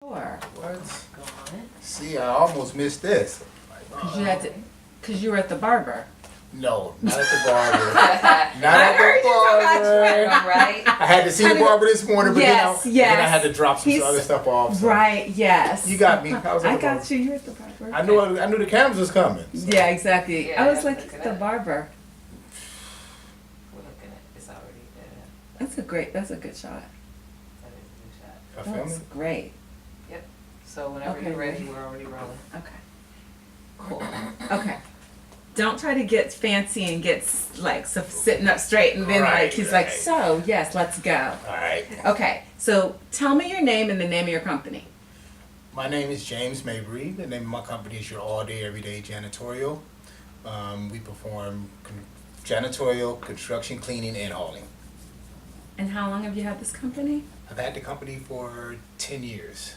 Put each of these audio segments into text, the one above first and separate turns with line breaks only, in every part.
Sure.
What?
Gone.
See, I almost missed this.
Cause you were at the barber.
No, not at the barber. Not
I
at
heard
the
you talking about
barber.
Right?
I had to see the barber this morning, but
Yes,
then I
yes.
had to drop some
He's-
other stuff off. So.
Right. Yes.
You got me. I was at
I
the
got
barber.
you. You're at the barber.
I knew the cameras was coming. So.
Yeah. Exactly.
Yeah,
I was like,
look
he's
at
the
that.
barber.
We're looking at it's already there.
That's a great. That's a good shot.
That is a good shot.
I feel
That's
me?
great.
So whenever
Okay,
you're ready,
ready?
we're already rolling.
Okay. Cool. Okay. Don't try to get fancy and get sitting up straight and then
Right,
like he's like,
right.
so yes, let's go.
All right.
Okay. So tell me your name and the name of your company.
My name is James Mabry. The name of my company is Your All Day Everyday Janitorial. We perform janitorial, construction, cleaning, and hauling.
And how long have you had this company?
I've had the company for 10 years.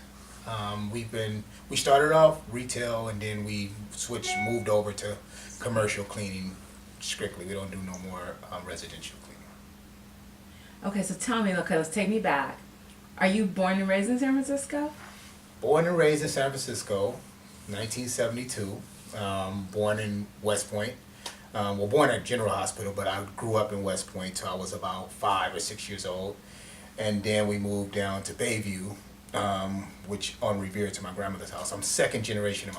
We started off retail and then we moved over to commercial cleaning strictly. We don't do no more residential cleaning.
Okay, so tell me, let's take me back. Are you born and raised in San Francisco?
Born and raised in San Francisco, 1972. Born in West Point. Born at General Hospital, but I grew up in West Point till I was about 5 or 6 years old. And then we moved down to Bayview, which on Revere to my grandmother's house. I'm second generation of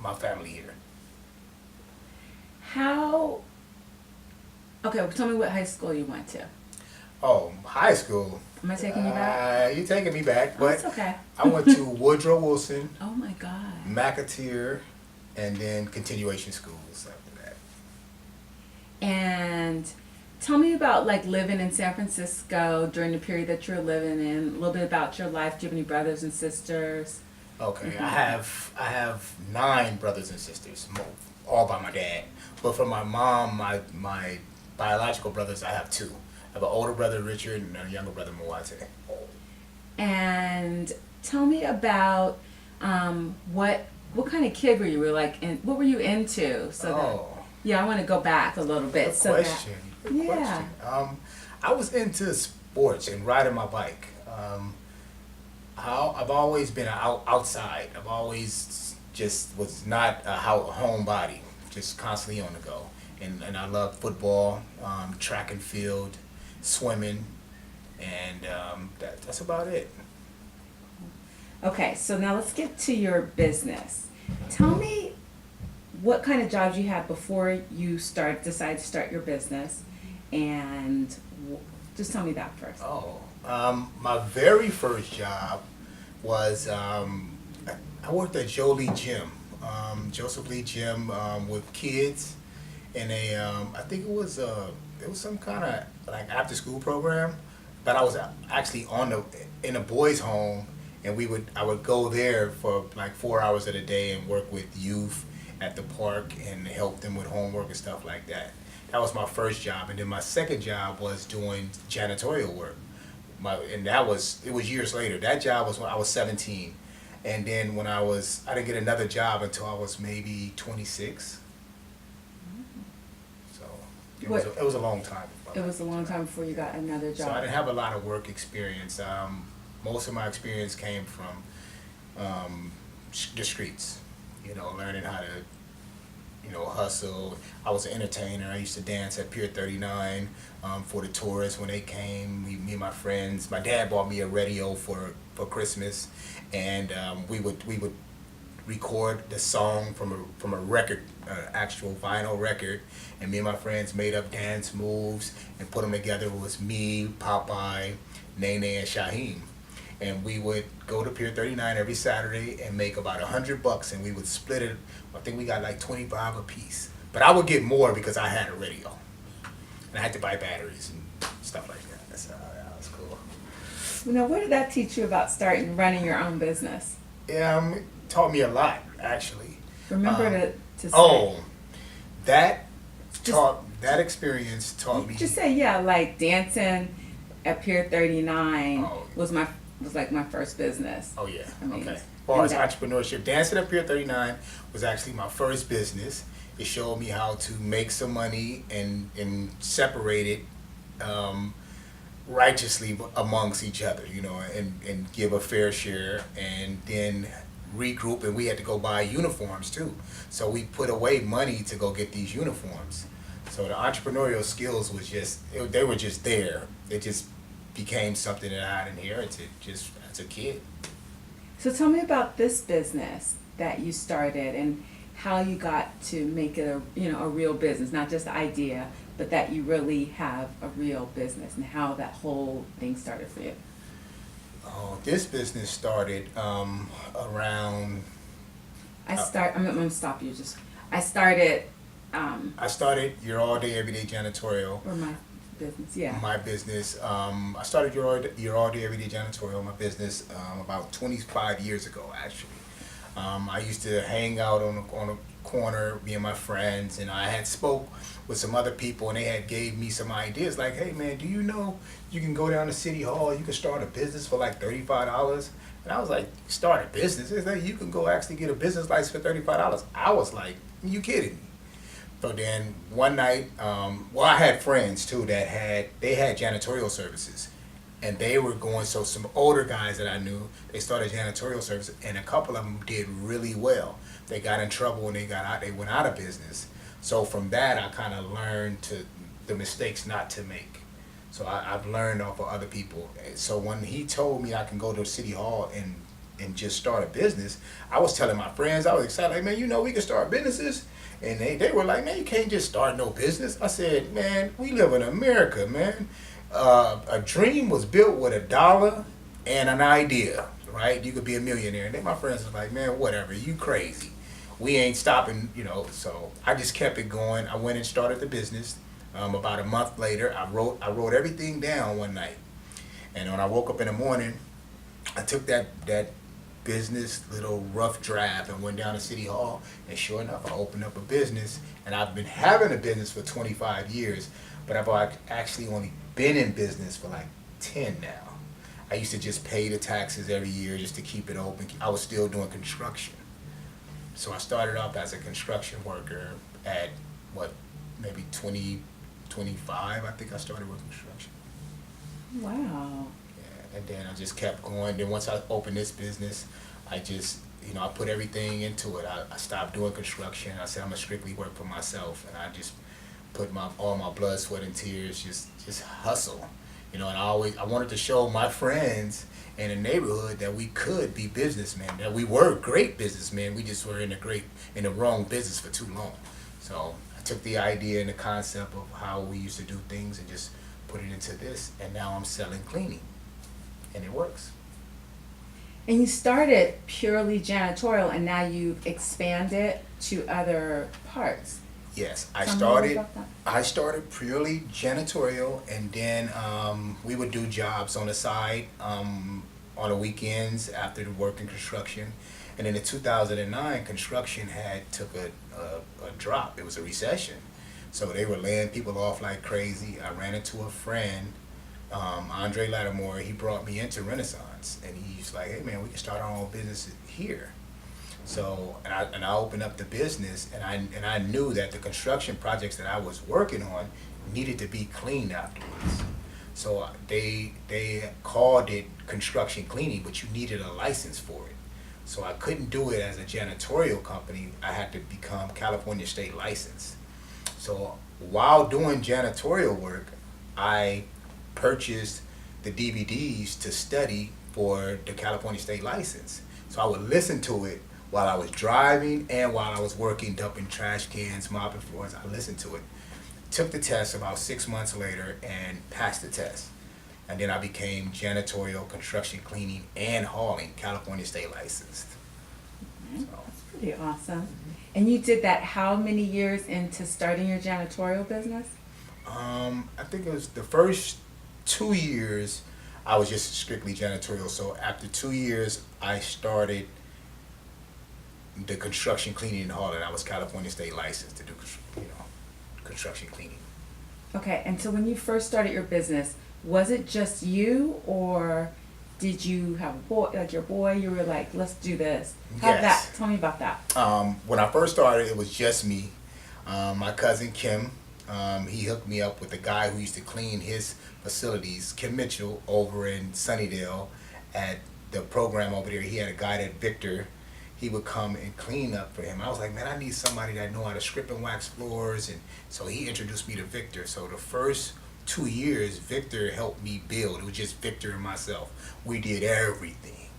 my family here.
Okay, well, tell me what high school you went to.
Oh, high school.
Am I taking you back?
You're taking me back,
Oh,
but
it's okay.
I went to Woodrow Wilson,
Oh my God.
McAteer, and then continuation schools after that.
And tell me about living in San Francisco during the period that you were living in. A little bit about your life. Do you have any brothers and sisters?
Okay, I have 9 brothers and sisters, all by my dad. But for my mom, my biological brothers, I have 2. I have an older brother, Richard, and a younger brother, Mwate.
And tell me about what kind of kid were you? What were you into? Yeah, I want to go back a little bit.
Good
So
question.
that,
Good
yeah.
question. I was into sports and riding my bike. I've always been outside. I've always just was not a homebody, just constantly on the go. And I love football, track and field, swimming, and that's about it.
Okay, so now let's get to your business. Tell me what kind of jobs you had before you decided to start your business, and just tell me that first.
Oh, my very first job was I worked at Joe Lee Gym, Joseph Lee Gym, with kids in a I think it was some kind of after school program, but I was actually in a boys' home, and I would go there for 4 hours of the day and work with youth at the park and help them with homework and stuff like that. That was my first job, and then my second job was doing janitorial work. It was years later. That job was when I was 17, and then I didn't get another job until I was maybe 26. So it was a long time.
It was a long time before you got another job.
So I didn't have a lot of work experience. Most of my experience came from the streets. Learning how to hustle. I was an entertainer. I used to dance at Pier 39 for the tourists when they came. Me and my friends. My dad bought me a radio for Christmas, and we would record the song from a record, actual vinyl record, and me and my friends made up dance moves and put them together. It was me, Popeye, Nene, and Shaheem. And we would go to Pier 39 every Saturday and make about $100, and we would split it. I think we got 25 a piece. But I would get more because I had a radio, and I had to buy batteries and stuff like that. That was cool.
Now, what did that teach you about running your own business?
It taught me a lot, actually.
Remember to say.
Oh, that experience taught me.
Just say dancing at Pier 39 was my first business.
Oh yeah.
I mean,
Okay. As far as entrepreneurship, dancing at Pier 39 was actually my first business. It showed me how to make some money and separate it righteously amongst each other, you know, and give a fair share, and then regroup. And we had to go buy uniforms too, so we put away money to go get these uniforms. So the entrepreneurial skills was they were just there. It just became something that I had inherited just as a kid.
So tell me about this business that you started and how you got to make it a real business, not just the idea, but that you really have a real business, and how that whole thing started for you.
This business started around.
I'm gonna stop you. I started.
I started your all day, everyday janitorial.
Or my business, yeah.
My business. I started your all day, everyday janitorial. My business about 25 years ago, actually. I used to hang out on a corner, me and my friends, and I had spoke with some other people, and they had gave me some ideas like, hey man, do you know you can go down to City Hall, you can start a business for like $35? And I was like, start a business? It's like, you can go actually get a business license for $35. I was like, you kidding me? So then one night, I had friends too that had janitorial services, and they were going. So some older guys that I knew, they started janitorial services, and a couple of them did really well. They got in trouble and they went out of business. So from that, I kind of learned the mistakes not to make. So I've learned off of other people. So when he told me I can go to City Hall and just start a business, I was telling my friends, I was excited, like, man, you know, we can start businesses. And they were like, man, you can't just start no business. I said, man, we live in America, man. A dream was built with $1 and an idea, right? You could be a millionaire. And then my friends was like, man, whatever, you crazy. We ain't stopping, you know. So I just kept it going. I went and started the business. About a month later, I wrote everything down one night. And when I woke up in the morning, I took that business little rough draft and went down to City Hall, and sure enough, I opened up a business. And I've been having a business for 25 years, but I've actually only been in business for like 10 now. I used to just pay the taxes every year just to keep it open. I was still doing construction. So I started off as a construction worker at maybe 25, I think I started with construction.
Wow.
And then I just kept going. Then once I opened this business, I just, I put everything into it. I stopped doing construction. I said I'm gonna strictly work for myself, and I just put all my blood, sweat, and tears, just hustle. And I wanted to show my friends in the neighborhood that we could be businessmen, that we were great businessmen. We just were in the wrong business for too long. So I took the idea and the concept of how we used to do things and just put it into this, and now I'm selling cleaning. And it works.
And you started purely janitorial, and now you've expanded to other parts.
Yes,
Tell me more about that.
I started purely janitorial, and then we would do jobs on the side on the weekends after the work in construction. And then in 2009, construction took a drop. It was a recession, so they were laying people off like crazy. I ran into a friend. Andre Lattimore, he brought me into Renaissance, and he's like, hey man, we can start our own business here. So, and I opened up the business, and I knew that the construction projects that I was working on needed to be cleaned afterwards. So they called it construction cleaning, but you needed a license for it. So I couldn't do it as a janitorial company. I had to become California state licensed. So while doing janitorial work, I purchased the DVDs to study for the California state license. So I would listen to it while I was driving and while I was working, dumping trash cans, mopping floors. I listened to it. Took the test about 6 months later and passed the test. And then I became janitorial, construction cleaning, and hauling California state licensed. So,
That's pretty awesome. And you did that how many years into starting your janitorial business?
I think it was the first 2 years I was just strictly janitorial. So after 2 years, I started the construction cleaning and hauling. I was California state licensed to do construction cleaning.
Okay, and so when you first started your business, was it just you, or did you have a boy, like your boy, you were like, let's do this? Tell me about that.
When I first started, it was just me. My cousin Kim, He hooked me up with the guy who used to clean his facilities, Kim Mitchell, over in Sunnydale at the program over there. He had a guy that Victor, he would come and clean up for him. I was like, man, I need somebody that know how to strip and wax floors. And so he introduced me to Victor. So the first 2 years, Victor helped me build. It was just Victor and myself. We did everything.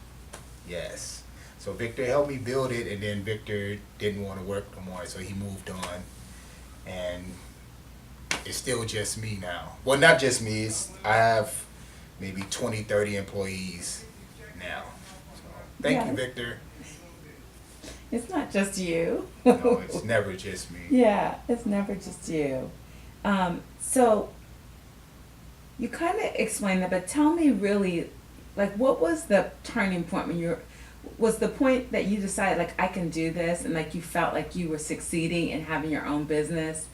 Yes. So Victor helped me build it, and then Victor didn't want to work no more, so he moved on. And it's still just me now. Well, not just me. I have maybe 20, 30 employees now. So, thank
Yeah.
you, Victor.
It's not just you.
No, it's never just me.
Yeah, it's never just you. So you kind of explained that, but tell me really, like, what was the turning point when was the point that you decided, like, I can do this, and like you felt like you were succeeding in having your own business?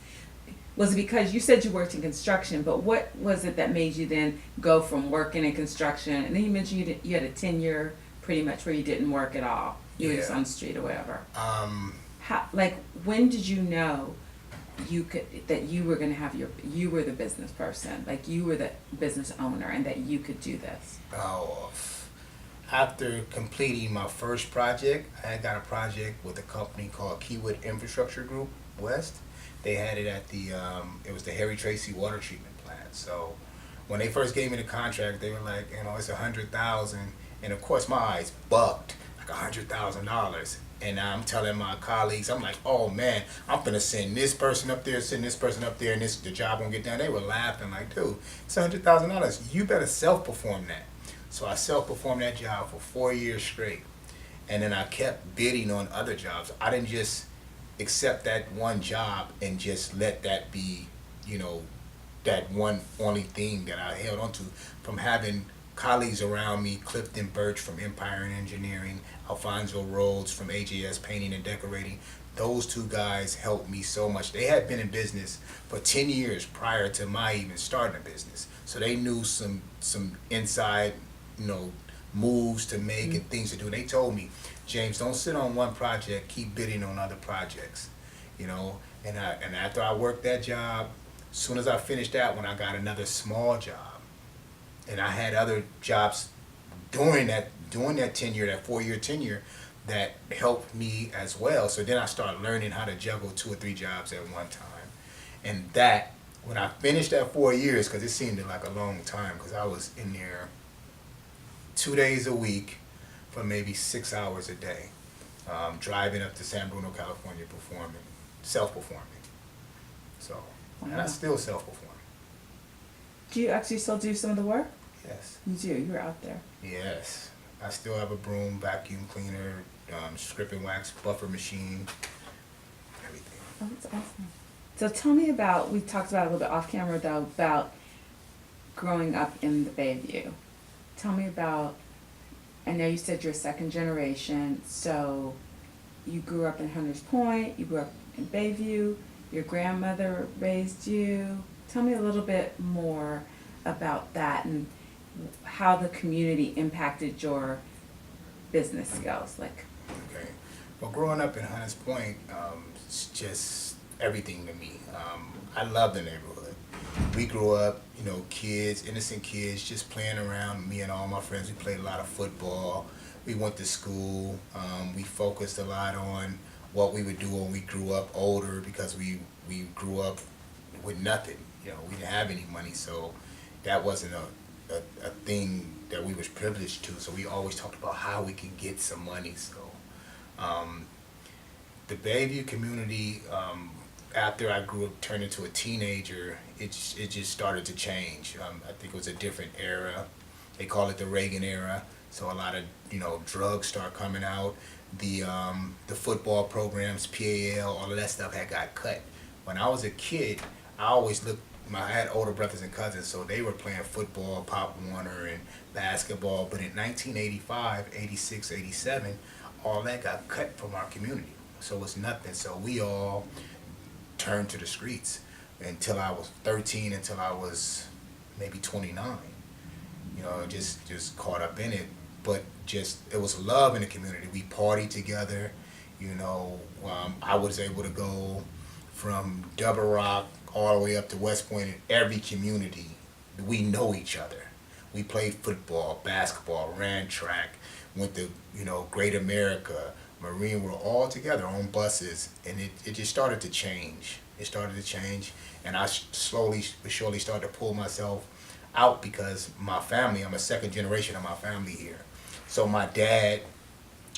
Was it because you said you worked in construction, but what was it that made you then go from working in construction, and then you mentioned you had a 10-year pretty much where you didn't work at all. You were just
Yeah.
on the street or whatever.
Um,
How, like, when did you know that you were gonna have you were the business person, like you were the business owner, and that you could do this?
oh, after completing my first project, I got a project with a company called Keywood Infrastructure Group West. They had it at it was the Harry Tracy water treatment plant. So when they first gave me the contract, they were like, it's $100,000, and of course my eyes bugged, like $100,000. And I'm telling my colleagues, I'm like, oh man, I'm gonna send this person up there, and the job won't get done. They were laughing like, dude, it's $100,000. You better self-perform that. So I self-performed that job for 4 years straight. And then I kept bidding on other jobs. I didn't just accept that one job and just let that be, that one only thing that I held on to. From having colleagues around me, Clifton Birch from Empire and Engineering, Alfonso Rhodes from AJS Painting and Decorating. Those two guys helped me so much. They had been in business for 10 years prior to my even starting a business. So they knew some inside, moves to make and things to do. And they told me, James, don't sit on one project, keep bidding on other projects. And after I worked that job, as soon as I finished that one, I got another small job. And I had other jobs during that 10-year, that 4-year tenure, that helped me as well. So then I started learning how to juggle 2 or 3 jobs at one time. And that, when I finished that 4 years, because it seemed like a long time, because I was in there 2 days a week for maybe 6 hours a day, driving up to San Bruno, California, self-performing. So, and I
Wow.
still self-perform.
Do you actually still do some of the work?
Yes.
You do. You're out there.
Yes. I still have a broom, vacuum cleaner, strip and wax, buffer machine, everything.
Oh, that's awesome. So tell me about, we talked about it a little bit off camera though, about growing up in the Bayview. Tell me about, I know you said you're second generation, so you grew up in Hunters Point, you grew up in Bayview, your grandmother raised you. Tell me a little bit more about that and how the community impacted your business skills, like.
Okay. Well, growing up in Hunters Point, it's just everything to me. I love the neighborhood. We grew up, kids, innocent kids, just playing around. Me and all my friends, we played a lot of football. We went to school. We focused a lot on what we would do when we grew up older, because we grew up with nothing. We didn't have any money, so that wasn't a thing that we was privileged to. So we always talked about how we can get some money. So the Bayview community, after I grew up, turned into a teenager, it just started to change. I think it was a different era. They call it the Reagan era. So a lot of drugs start coming out. The football programs, PAL, all of that stuff had got cut. When I was a kid, I always looked. I had older brothers and cousins, so they were playing football, Pop Warner, and basketball. But in 1985, 86, 87, all that got cut from our community. So it was nothing. So we all turned to the streets until I was 13, until I was maybe 29. Just caught up in it. But it was love in the community. We partied together. I was able to go from Double Rock all the way up to West Point. In every community, we know each other. We played football, basketball, ran track, went to, Great America, Marine. We're all together on buses, and it just started to change. It started to change, and I slowly but surely started to pull myself out because my family, I'm a second generation of my family here. So my dad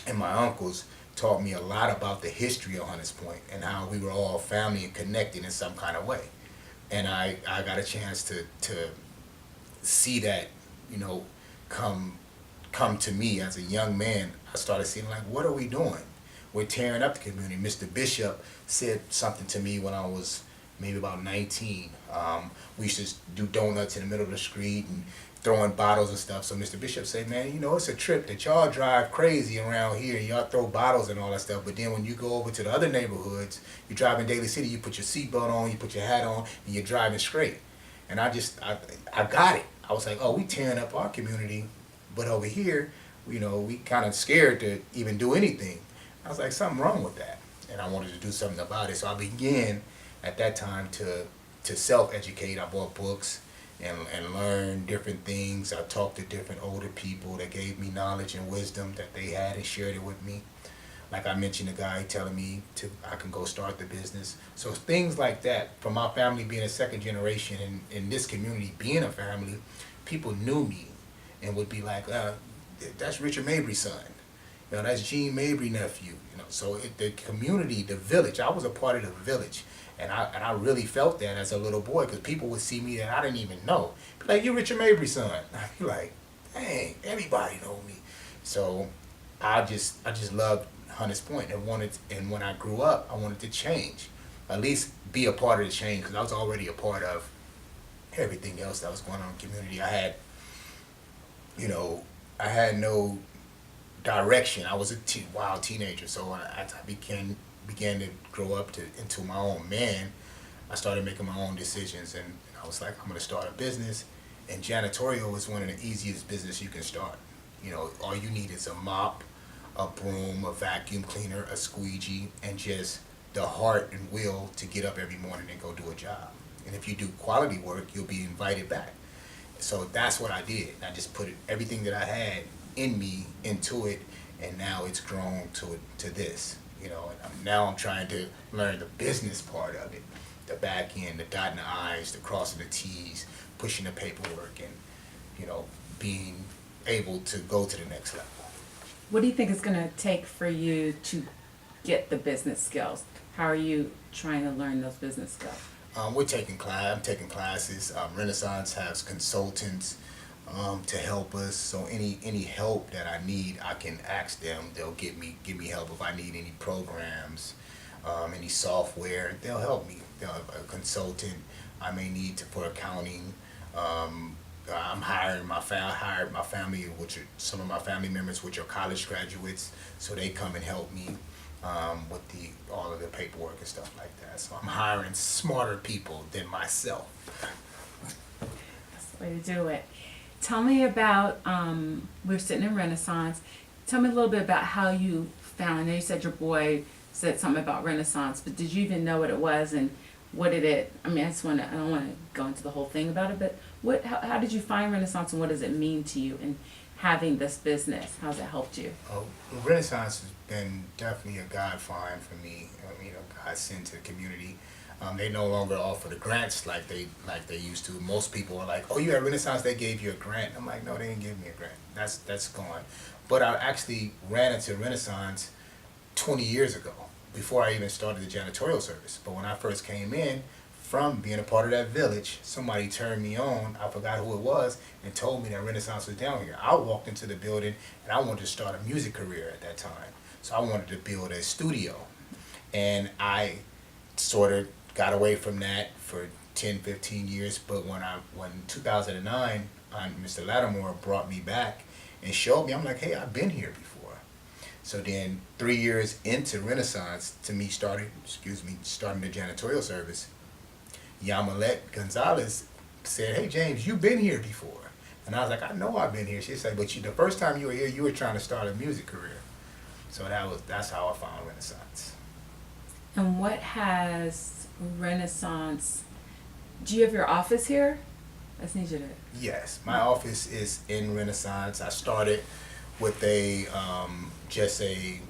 and my uncles taught me a lot about the history of Hunters Point and how we were all family and connected in some kind of way. And I got a chance to see that, come to me as a young man. I started seeing like, what are we doing? We're tearing up the community. Mr. Bishop said something to me when I was maybe about 19. We used to do donuts in the middle of the street and throwing bottles and stuff. So Mr. Bishop said, man, it's a trip that y'all drive crazy around here. Y'all throw bottles and all that stuff. But then when you go over to the other neighborhoods, you drive in Daly City, you put your seatbelt on, you put your hat on, and you're driving straight. And I got it. I was like, oh, we tearing up our community. But over here, we kind of scared to even do anything. I was like, something wrong with that. And I wanted to do something about it. So I began at that time to self-educate. I bought books and learn different things. I talked to different older people that gave me knowledge and wisdom that they had and shared it with me. Like I mentioned, a guy telling me I can go start the business. So things like that, from my family being a second generation and in this community being a family, people knew me and would be like, that's Richard Mabry's son. That's Gene Mabry nephew. So the community, the village, I was a part of the village. And I really felt that as a little boy, because people would see me that I didn't even know. Be like, you Richard Mabry's son. I'd be like, dang, everybody know me. So I just loved Hunters Point and when I grew up, I wanted to change. At least be a part of the change, because I was already a part of everything else that was going on in the community. I had no direction. I was a wild teenager, so as I began to grow up into my own man, I started making my own decisions, and I was like, I'm going to start a business. And janitorial is one of the easiest business you can start. All you need is a mop, a broom, a vacuum cleaner, a squeegee, and just the heart and will to get up every morning and go do a job. And if you do quality work, you'll be invited back. So that's what I did. I just put everything that I had in me into it, and now it's grown to this. And now I'm trying to learn the business part of it, the back end, the dotting the I's, the crossing the T's, pushing the paperwork, and being able to go to the next level.
What do you think it's going to take for you to get the business skills? How are you trying to learn those business skills?
I'm taking classes. Renaissance has consultants to help us. So any help that I need, I can ask them. They'll give me help if I need any programs, any software. They'll help me. A consultant I may need for accounting. I'm hiring hired my family, which are some of my family members, which are college graduates, so they come and help me with all of the paperwork and stuff like that. So I'm hiring smarter people than myself.
That's the way to do it. Tell me about, we're sitting in Renaissance. Tell me a little bit about how you found, I know you said your boy said something about Renaissance, but did you even know what it was, and what did it, I don't want to go into the whole thing about it, but how did you find Renaissance, and what does it mean to you in having this business? How's it helped you?
Renaissance has been definitely a God find for me. A God sent to the community. They no longer offer the grants like they used to. Most people are like, oh, you at Renaissance, they gave you a grant. I'm like, no, they didn't give me a grant. That's gone. But I actually ran into Renaissance 20 years ago, before I even started the janitorial service. But when I first came in, from being a part of that village, somebody turned me on, I forgot who it was, and told me that Renaissance was down here. I walked into the building, and I wanted to start a music career at that time. So I wanted to build a studio. And I sort of got away from that for 10, 15 years, but when 2009, Mr. Lattimore brought me back and showed me, I'm like, hey, I've been here before. So then 3 years into Renaissance, to me starting the janitorial service, Yamilet Gonzalez said, hey, James, you've been here before. And I was like, I know I've been here. She said, but the first time you were here, you were trying to start a music career. So that's how I found Renaissance.
And what has Renaissance Do you have your office here? I just need you to.
Yes, my office is in Renaissance. I started with just a